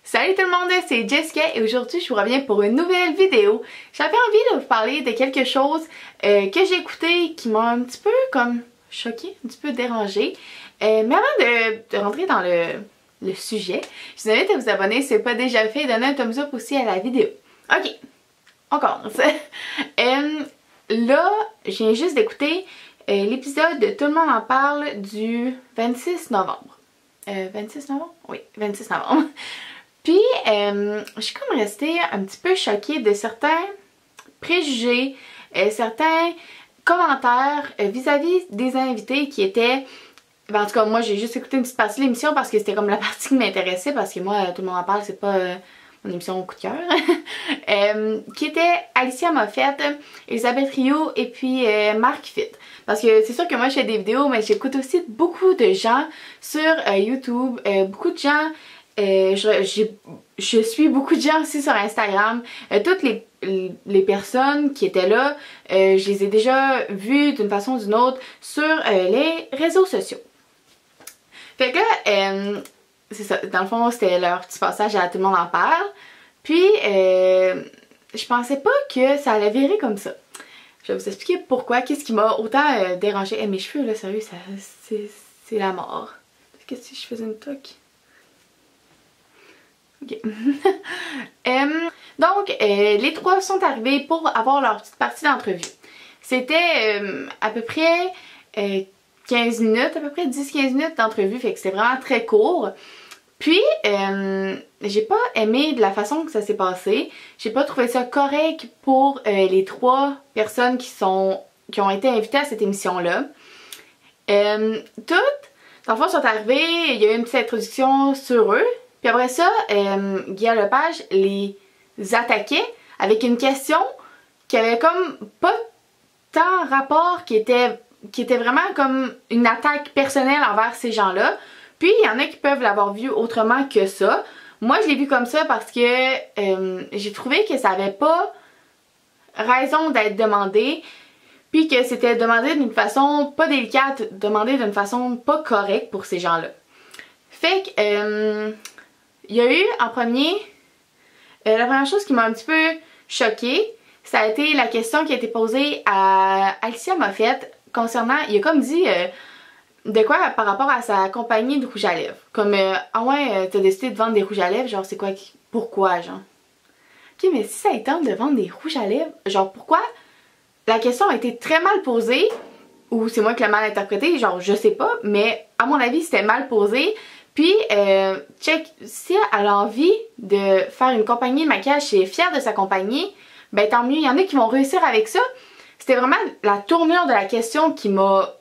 Salut tout le monde, c'est Jessica et aujourd'hui je vous reviens pour une nouvelle vidéo. J'avais envie de vous parler de quelque chose que j'ai écouté qui m'a un petit peu comme choquée, un petit peu dérangée. Mais avant de rentrer dans le sujet, je vous invite à vous abonner si ce n'est pas déjà fait et donner un thumbs up aussi à la vidéo. Ok, on commence. Là, je viens juste d'écouter l'épisode de Tout le monde en parle du 26 novembre. 26 novembre? Oui, 26 novembre. Puis, je suis comme restée un petit peu choquée de certains préjugés, certains commentaires vis-à-vis des invités qui étaient... Ben, en tout cas, moi, j'ai juste écouté une petite partie de l'émission parce que c'était comme la partie qui m'intéressait, parce que moi, Tout le monde en parle, c'est pas mon émission coup de cœur. Qui était Alicia Moffett, Elisabeth Rioux et puis Marc Fitt. Parce que c'est sûr que moi, je fais des vidéos, mais j'écoute aussi beaucoup de gens sur YouTube, beaucoup de gens... je suis beaucoup de gens aussi sur Instagram. Toutes les personnes qui étaient là, je les ai déjà vues d'une façon ou d'une autre sur les réseaux sociaux. Fait que là, c'est ça, dans le fond c'était leur petit passage à Tout le monde en parle. Puis je pensais pas que ça allait virer comme ça. Je vais vous expliquer pourquoi, qu'est-ce qui m'a autant dérangé. Mes cheveux là, sérieux, c'est la mort. Qu'est-ce que si je faisais une toque? Ok. Donc, les trois sont arrivés pour avoir leur petite partie d'entrevue. C'était à peu près 15 minutes, à peu près 10-15 minutes d'entrevue, fait que c'était vraiment très court. Puis, j'ai pas aimé de la façon que ça s'est passé. J'ai pas trouvé ça correct pour les trois personnes qui ont été invitées à cette émission-là. Toutes, dans le fond, sont arrivées, il y a eu une petite introduction sur eux. Puis après ça, Guillaume Lepage les attaquait avec une question qui avait comme pas tant rapport, qui était vraiment comme une attaque personnelle envers ces gens-là. Puis il y en a qui peuvent l'avoir vu autrement que ça. Moi je l'ai vu comme ça parce que j'ai trouvé que ça avait pas raison d'être demandé. Puis que c'était demandé d'une façon pas délicate, demandé d'une façon pas correcte pour ces gens-là. Fait que... il y a eu en premier, la première chose qui m'a un petit peu choquée, ça a été la question qui a été posée à Alicia Moffett concernant, il a comme dit de quoi par rapport à sa compagnie de rouge à lèvres. Comme, ah ouais, t'as décidé de vendre des rouges à lèvres, genre c'est quoi, pourquoi genre? Ok, mais si ça tente de vendre des rouges à lèvres, genre pourquoi? La question a été très mal posée, ou c'est moi qui l'ai mal interprétée, genre je sais pas, mais à mon avis c'était mal posé. Puis, check, si elle a envie de faire une compagnie de maquillage et est fière de sa compagnie, ben tant mieux, il y en a qui vont réussir avec ça. C'était vraiment la tournure de la question qui m'a...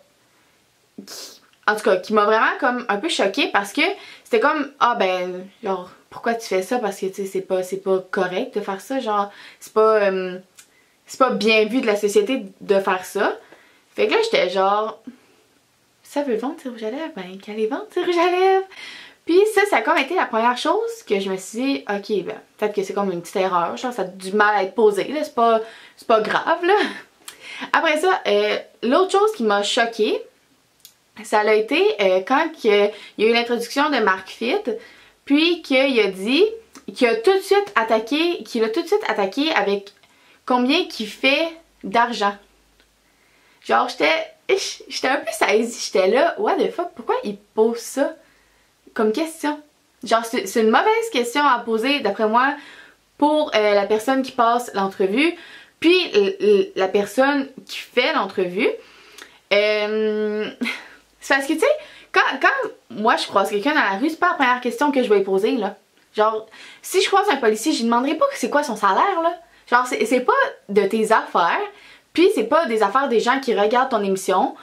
En tout cas, qui m'a vraiment comme un peu choquée parce que c'était comme, ah ben, genre, pourquoi tu fais ça? Parce que, tu sais, c'est pas correct de faire ça, genre, c'est pas bien vu de la société de faire ça. Fait que là, j'étais genre... ça veut vendre ses rouges à lèvres, ben qu'elle les vende ses rouges à lèvres. Puis ça a comme été la première chose que je me suis dit, ok, ben peut-être que c'est comme une petite erreur, genre ça a du mal à être posé, là, c'est pas grave, là. Après ça, l'autre chose qui m'a choquée, ça a été quand il y a eu l'introduction de Marc Fitt, puis qu'il a dit, qu'il a tout de suite attaqué avec combien qu'il fait d'argent. Genre j'étais un peu saisie, j'étais là, what the fuck, pourquoi il pose ça comme question? Genre c'est une mauvaise question à poser d'après moi pour la personne qui passe l'entrevue, puis la personne qui fait l'entrevue. C'est parce que tu sais, quand moi je croise quelqu'un dans la rue, c'est pas la première question que je vais lui poser là. Genre, si je croise un policier, je lui demanderai pas c'est quoi son salaire là. Genre c'est pas de tes affaires. Puis c'est pas des affaires des gens qui regardent ton émission.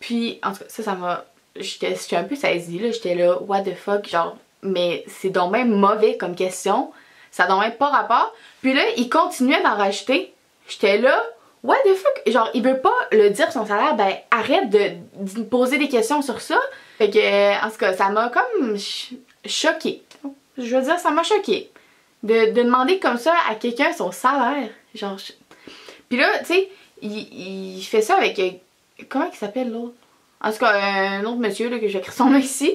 Puis en tout cas ça m'a... J'étais un peu saisie là, j'étais là what the fuck, genre mais c'est donc même mauvais comme question. Ça n'a donc même pas rapport. Puis là il continuait d'en rajouter. J'étais là what the fuck, genre il veut pas le dire son salaire, ben arrête de poser des questions sur ça. Fait que en tout cas ça m'a comme choquée. Je veux dire ça m'a choquée. De demander comme ça à quelqu'un son salaire. Genre... Puis là, tu sais, il fait ça avec... comment il s'appelle l'autre? En tout cas, un autre monsieur là, que je vais écrire son nom ici.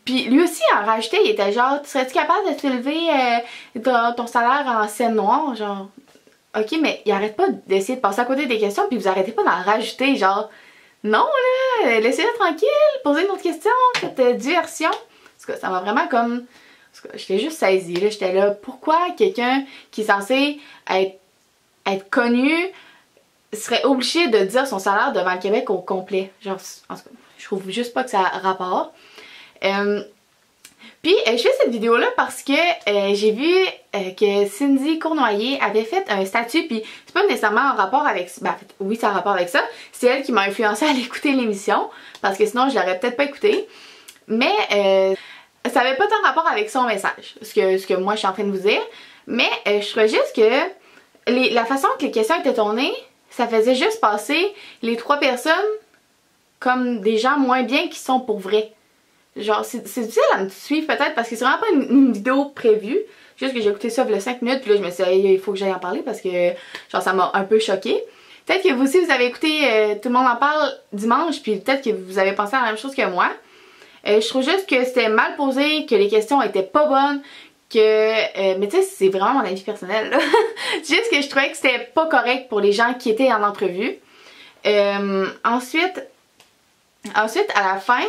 Puis lui aussi en rajoutait, il était genre, serais-tu capable de te lever ton salaire en scène noire? Genre, ok, mais il arrête pas d'essayer de passer à côté des questions, puis vous arrêtez pas d'en rajouter, genre, non là, laissez-le tranquille, posez une autre question, faites diversion. En tout cas, ça m'a vraiment comme... En tout cas, j'étais juste saisie, là, j'étais là, pourquoi quelqu'un qui est censé être connu serait obligé de dire son salaire devant le Québec au complet? Genre, en tout cas, je trouve juste pas que ça a rapport. Puis je fais cette vidéo là parce que j'ai vu que Cindy Cournoyer avait fait un statut, puis c'est pas nécessairement en rapport avec ça, ben, en fait, oui ça a rapport avec ça, c'est elle qui m'a influencé à aller écouter l'émission parce que sinon je l'aurais peut-être pas écouté, mais ça avait pas tant rapport avec son message, ce que moi je suis en train de vous dire, mais je trouvais juste que la façon que les questions étaient tournées, ça faisait juste passer les trois personnes comme des gens moins bien qui sont pour vrai. Genre, c'est difficile à me suivre peut-être parce que c'est vraiment pas une vidéo prévue. Juste que j'ai écouté ça il y a 5 minutes, puis là je me suis dit, il faut que j'aille en parler parce que genre ça m'a un peu choquée. Peut-être que vous aussi vous avez écouté Tout le monde en parle dimanche, puis peut-être que vous avez pensé à la même chose que moi. Je trouve juste que c'était mal posé, que les questions étaient pas bonnes, que... mais tu sais, c'est vraiment mon avis personnel là. C'est juste que je trouvais que c'était pas correct pour les gens qui étaient en entrevue. Ensuite, à la fin,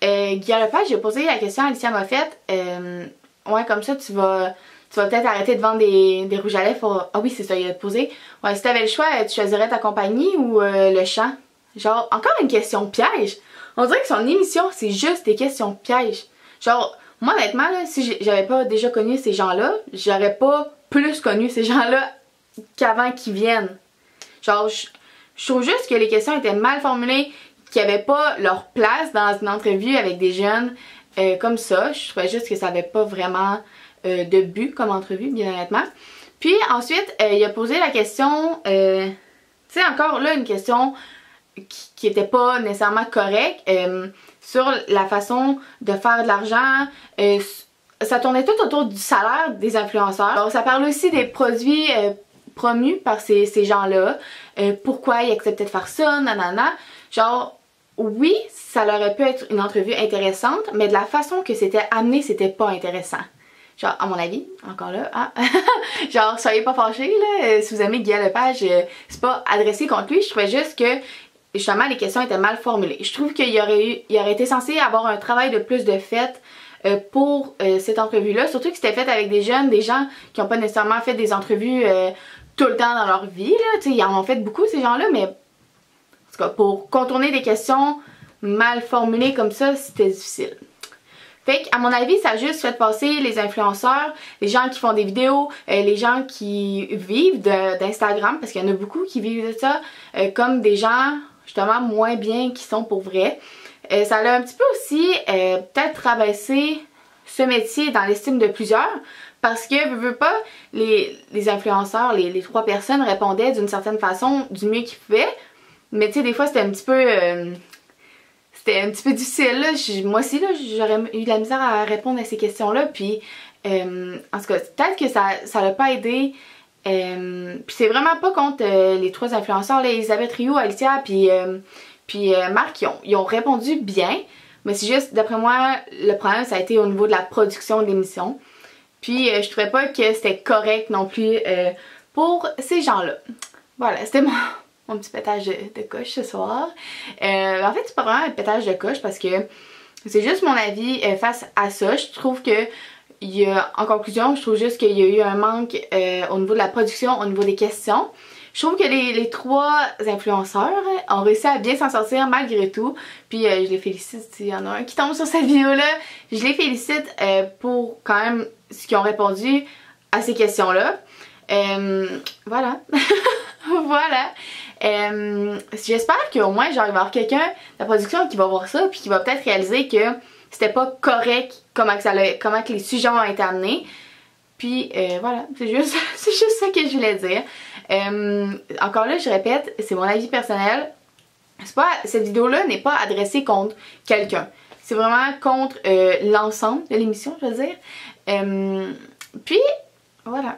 Guy Lepage, j'ai posé la question à Alicia Moffett. Ouais, comme ça, tu vas peut-être arrêter de vendre des rouges à lèvres. Ah oui, c'est ça, il a posé. Ouais, si t'avais le choix, tu choisirais ta compagnie ou le chant? Genre, encore une question piège. On dirait que son émission, c'est juste des questions pièges. Genre, moi, honnêtement, là, si j'avais pas déjà connu ces gens-là, j'aurais pas plus connu ces gens-là qu'avant qu'ils viennent. Genre, je trouve juste que les questions étaient mal formulées, qui n'avaient pas leur place dans une entrevue avec des jeunes comme ça. Je trouvais juste que ça n'avait pas vraiment de but comme entrevue, bien honnêtement. Puis ensuite, il a posé la question, tu sais, encore là, une question qui était pas nécessairement correcte sur la façon de faire de l'argent. Ça tournait tout autour du salaire des influenceurs. Alors, ça parle aussi des produits promus par ces gens-là. Pourquoi ils acceptaient de faire ça, nanana. Genre, oui, ça aurait pu être une entrevue intéressante, mais de la façon que c'était amené, c'était pas intéressant. Genre, à mon avis, encore là, ah, genre, soyez pas fâchés, là, si vous aimez Guy Lepage, c'est pas adressé contre lui, je trouvais juste que, justement, les questions étaient mal formulées. Je trouve qu'il aurait été censé avoir un travail de plus de fait pour cette entrevue-là, surtout que c'était fait avec des jeunes, des gens qui n'ont pas nécessairement fait des entrevues tout le temps dans leur vie, là, tu sais, ils en ont fait beaucoup, ces gens-là, mais en tout cas, pour contourner des questions mal formulées comme ça, c'était difficile. Fait qu'à mon avis, ça a juste fait passer les influenceurs, les gens qui font des vidéos, les gens qui vivent d'Instagram, parce qu'il y en a beaucoup qui vivent de ça, comme des gens justement moins bien qui sont pour vrai. Ça a un petit peu aussi peut-être rabaissé ce métier dans l'estime de plusieurs, parce que, veux pas, les influenceurs, les trois personnes répondaient d'une certaine façon du mieux qu'ils pouvaient. Mais tu sais, des fois c'était un petit peu difficile là. Moi aussi là, j'aurais eu de la misère à répondre à ces questions-là. Puis en tout cas, peut-être que ça l'a pas aidé. Puis c'est vraiment pas contre les trois influenceurs, là, Elisabeth Rioux, Alicia, puis Marc, ils ont répondu bien. Mais c'est juste, d'après moi, le problème ça a été au niveau de la production de l'émission. Puis je trouvais pas que c'était correct non plus pour ces gens-là. Voilà, c'était mon petit pétage de coche ce soir. En fait, c'est pas vraiment un pétage de coche parce que c'est juste mon avis face à ça. Je trouve que, en conclusion, je trouve juste qu'il y a eu un manque au niveau de la production, au niveau des questions. Je trouve que les trois influenceurs ont réussi à bien s'en sortir malgré tout. Puis je les félicite, s'il y en a un qui tombe sur cette vidéo-là, je les félicite pour quand même ce qu'ils ont répondu à ces questions-là. Voilà. Voilà. J'espère qu'au moins genre il va y avoir quelqu'un de la production qui va voir ça puis qui va peut-être réaliser que c'était pas correct comment que les sujets ont été amenés. Puis voilà, c'est juste ça que je voulais dire. Encore là, je répète, c'est mon avis personnel. Cette vidéo-là n'est pas adressée contre quelqu'un. C'est vraiment contre l'ensemble de l'émission, je veux dire. Puis voilà.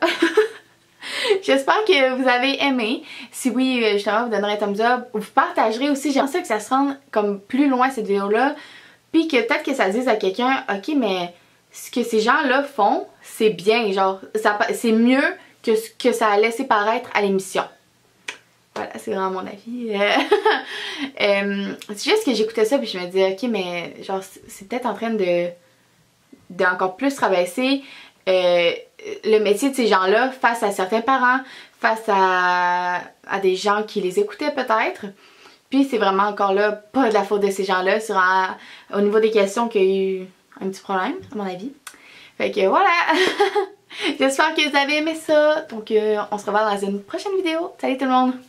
J'espère que vous avez aimé. Si oui, justement, vous donnerez un thumbs up. Vous partagerez aussi. J'aimerais ça que ça se rende comme plus loin cette vidéo-là. Puis que peut-être que ça dise à quelqu'un, ok, mais ce que ces gens-là font, c'est bien, genre, c'est mieux que ce que ça a laissé paraître à l'émission. Voilà, c'est vraiment mon avis. C'est juste que j'écoutais ça puis je me disais, ok, mais genre, c'est peut-être en train de encore plus rabaisser le métier de ces gens-là face à certains parents, face à des gens qui les écoutaient peut-être. Puis c'est vraiment encore là, pas de la faute de ces gens-là, c'est vraiment au niveau des questions qu'il y a eu un petit problème, à mon avis. Fait que voilà! J'espère que vous avez aimé ça. Donc on se revoit dans une prochaine vidéo. Salut tout le monde!